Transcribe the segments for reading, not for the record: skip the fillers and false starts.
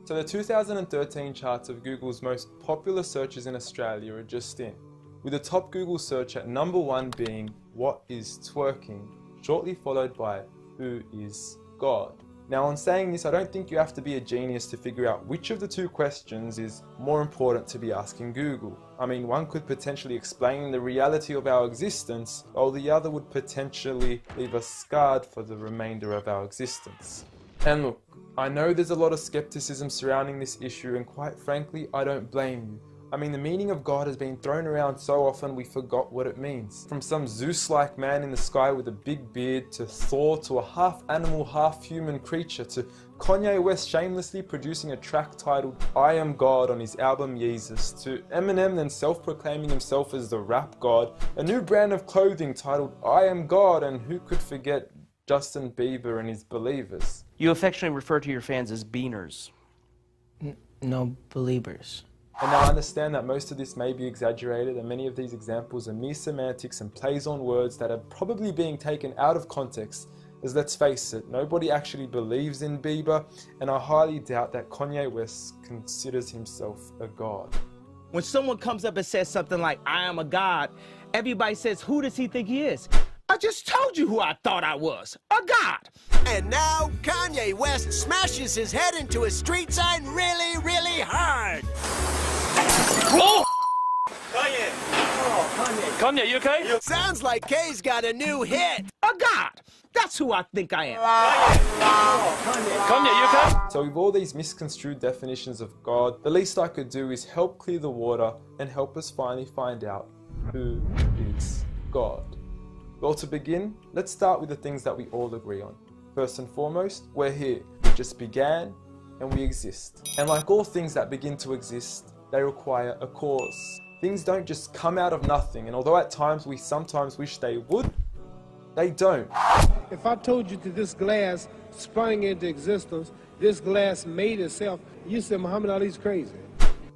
So the 2013 charts of Google's most popular searches in Australia are just in, with the top Google search at #1 being "What is twerking?", shortly followed by "Who is God?". Now on saying this, I don't think you have to be a genius to figure out which of the two questions is more important to be asking Google. I mean, one could potentially explain the reality of our existence, while the other would potentially leave us scarred for the remainder of our existence. And look, I know there's a lot of skepticism surrounding this issue, and quite frankly, I don't blame you. I mean, the meaning of God has been thrown around so often we forgot what it means. From some Zeus-like man in the sky with a big beard, to Thor, to a half-animal, half-human creature, to Kanye West shamelessly producing a track titled "I Am God" on his album Yeezus, to Eminem then self-proclaiming himself as the rap god, a new brand of clothing titled "I Am God", and who could forget Justin Bieber and his Believers. You affectionately refer to your fans as beaners. No, believers. And now I understand that most of this may be exaggerated, and many of these examples are mere semantics and plays on words that are probably being taken out of context, as let's face it, nobody actually believes in Bieber, and I highly doubt that Kanye West considers himself a god. When someone comes up and says something like, "I am a god," everybody says, "Who does he think he is?" I just told you who I thought I was, a god. And now Kanye West smashes his head into a street sign really, really hard. Oh! Kanye! Oh, Kanye. Kanye, you okay? Sounds like Kay's got a new hit. A god. That's who I think I am. Kanye, you okay? So with all these misconstrued definitions of God, the least I could do is help clear the water and help us finally find out who is God. Well, to begin, let's start with the things that we all agree on. First and foremost, we're here. We just began and we exist. And like all things that begin to exist, they require a cause. Things don't just come out of nothing, and although at times we sometimes wish they would, they don't. If I told you that this glass sprang into existence, this glass made itself, you said Muhammad Ali's crazy.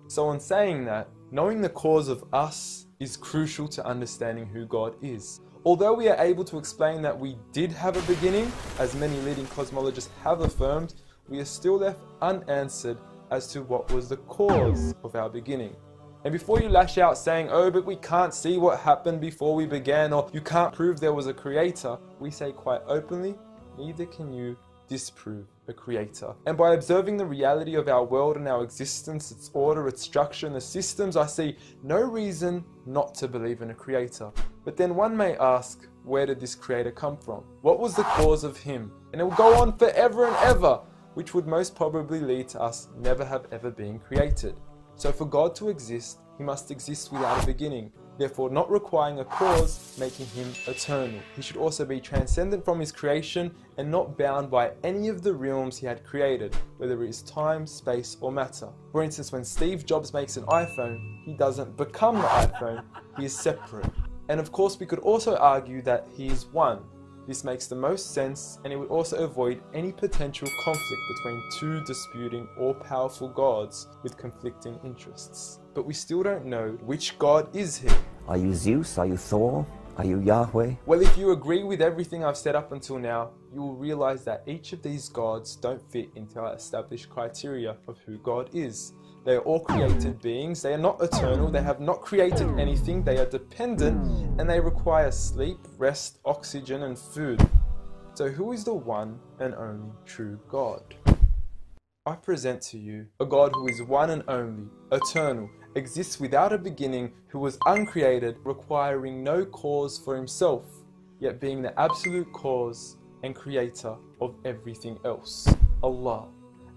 So in saying that, knowing the cause of us is crucial to understanding who God is. Although we are able to explain that we did have a beginning, as many leading cosmologists have affirmed, we are still left unanswered as to what was the cause of our beginning. And before you lash out saying, "Oh, but we can't see what happened before we began," or "you can't prove there was a creator," we say quite openly, neither can you disprove a creator. And by observing the reality of our world and our existence, its order, its structure, and the systems, I see no reason not to believe in a creator. But then one may ask, where did this creator come from? What was the cause of him? And it will go on forever and ever, which would most probably lead to us never have ever been created. So for God to exist, he must exist without a beginning, therefore not requiring a cause, making him eternal. He should also be transcendent from his creation and not bound by any of the realms he had created, whether it is time, space, or matter. For instance, when Steve Jobs makes an iPhone, he doesn't become the iPhone, he is separate. And of course, we could also argue that he is one. This makes the most sense, and it would also avoid any potential conflict between two disputing all-powerful gods with conflicting interests. But we still don't know which God is he. Are you Zeus? Are you Thor? Are you Yahweh? Well, if you agree with everything I've said up until now, you will realize that each of these gods don't fit into our established criteria of who God is. They are all created beings, they are not eternal, they have not created anything, they are dependent, and they require sleep, rest, oxygen, and food. So who is the one and only true God? I present to you a God who is one and only, eternal, exists without a beginning, who was uncreated, requiring no cause for himself, yet being the absolute cause and creator of everything else. Allah.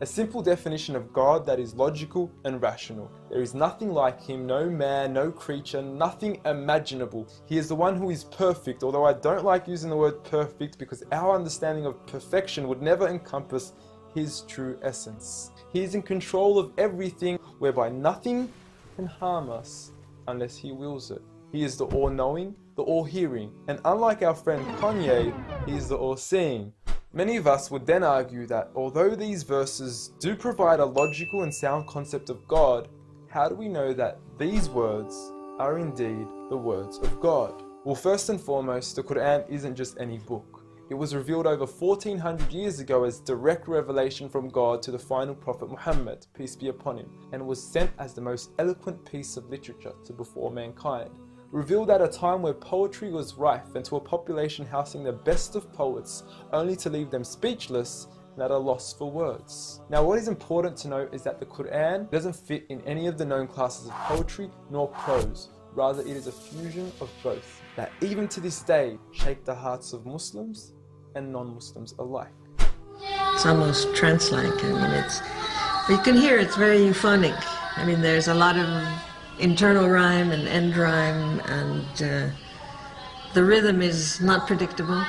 A simple definition of God that is logical and rational. There is nothing like him, no man, no creature, nothing imaginable. He is the one who is perfect, although I don't like using the word perfect because our understanding of perfection would never encompass his true essence. He is in control of everything, whereby nothing can harm us unless he wills it. He is the all-knowing, the all-hearing, and unlike our friend Kanye, he is the all-seeing. Many of us would then argue that although these verses do provide a logical and sound concept of God, how do we know that these words are indeed the words of God? Well, first and foremost, the Quran isn't just any book. It was revealed over 1400 years ago as direct revelation from God to the final prophet Muhammad, peace be upon him, and was sent as the most eloquent piece of literature to before mankind. Revealed at a time where poetry was rife and to a population housing the best of poets, only to leave them speechless and at a loss for words. Now what is important to note is that the Quran doesn't fit in any of the known classes of poetry nor prose. Rather, it is a fusion of both that even to this day shake the hearts of Muslims and non-Muslims alike. It's almost trance-like. I mean, you can hear it's very euphonic. I mean, there's a lot of internal rhyme and end rhyme, and the rhythm is not predictable,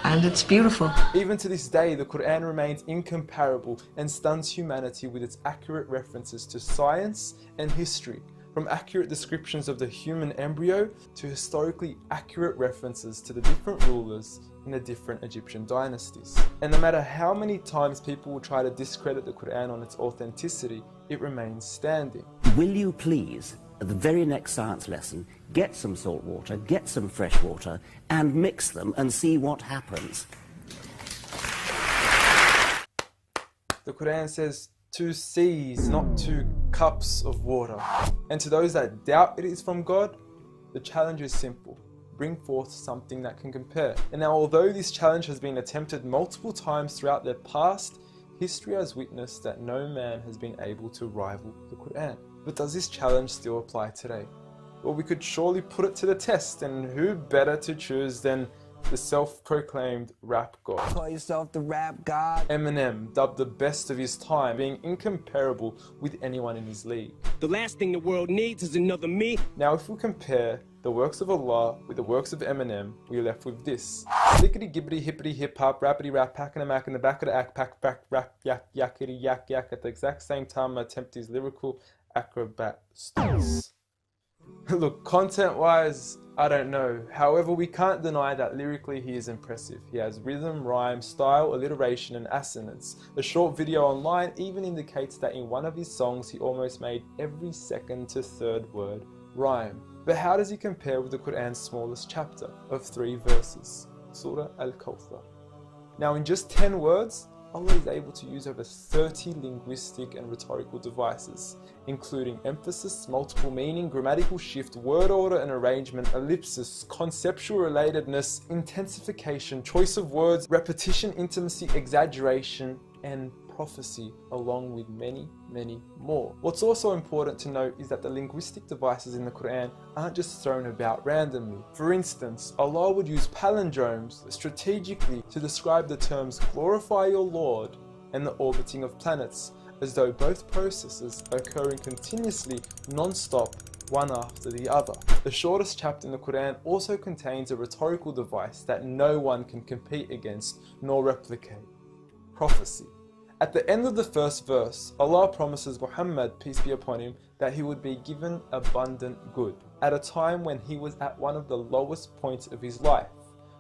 and it's beautiful. Even to this day, the Quran remains incomparable and stuns humanity with its accurate references to science and history, from accurate descriptions of the human embryo to historically accurate references to the different rulers in the different Egyptian dynasties. And no matter how many times people will try to discredit the Quran on its authenticity, it remains standing. Will you please, at the very next science lesson, get some salt water, get some fresh water, and mix them and see what happens? The Quran says 2 seas, not 2 cups of water. And to those that doubt it is from God, the challenge is simple. Bring forth something that can compare. And now, although this challenge has been attempted multiple times throughout their past, history has witnessed that no man has been able to rival the Quran. But does this challenge still apply today? Well, we could surely put it to the test, and who better to choose than the self-proclaimed rap god. Call yourself the rap god. Eminem, dubbed the best of his time, being incomparable with anyone in his league. The last thing the world needs is another me. Now, if we compare the works of Allah with the works of Eminem, we are left with this. Slickety gibbity hippity hip hop, rappity rap, pack and a mac in the back of the act, pack, rap, yak, yakety yak, yak at the exact same time attempt his lyrical acrobat stunts. Look, content-wise, I don't know. However, we can't deny that lyrically he is impressive. He has rhythm, rhyme, style, alliteration, and assonance. A short video online even indicates that in one of his songs he almost made every second to third word rhyme. But how does he compare with the Quran's smallest chapter of 3 verses, Surah Al-Kawthar? Now, in just 10 words, Allah is able to use over 30 linguistic and rhetorical devices, including emphasis, multiple meaning, grammatical shift, word order and arrangement, ellipsis, conceptual relatedness, intensification, choice of words, repetition, intimacy, exaggeration, and prophecy, along with many, many more. What's also important to note is that the linguistic devices in the Quran aren't just thrown about randomly. For instance, Allah would use palindromes strategically to describe the terms glorify your Lord and the orbiting of planets, as though both processes are occurring continuously, non-stop, one after the other. The shortest chapter in the Quran also contains a rhetorical device that no one can compete against nor replicate: prophecy. At the end of the first verse, Allah promises Muhammad, peace be upon him, that he would be given abundant good at a time when he was at one of the lowest points of his life,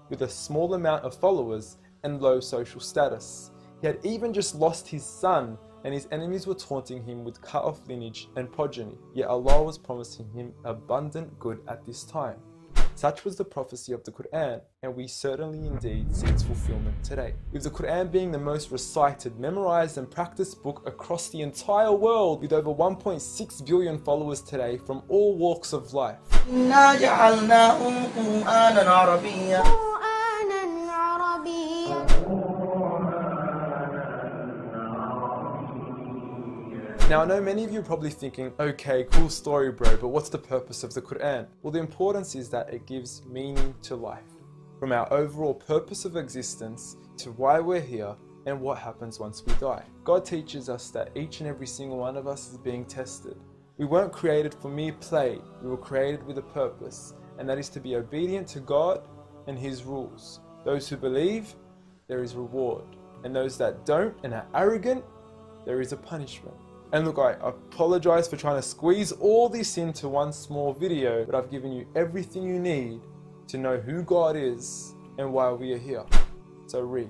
with a small amount of followers and low social status. He had even just lost his son, and his enemies were taunting him with cut-off lineage and progeny, yet Allah was promising him abundant good at this time. Such was the prophecy of the Quran, and we certainly indeed see its fulfillment today, with the Quran being the most recited, memorized and practiced book across the entire world, with over 1.6 billion followers today from all walks of life. Now, I know many of you are probably thinking, okay, cool story bro, but what's the purpose of the Quran? Well, the importance is that it gives meaning to life, from our overall purpose of existence to why we're here and what happens once we die. God teaches us that each and every single one of us is being tested. We weren't created for mere play, we were created with a purpose, and that is to be obedient to God and His rules. Those who believe, there is reward, and those that don't and are arrogant, there is a punishment. And look, I apologize for trying to squeeze all this into one small video, but I've given you everything you need to know who God is and why we are here. So read.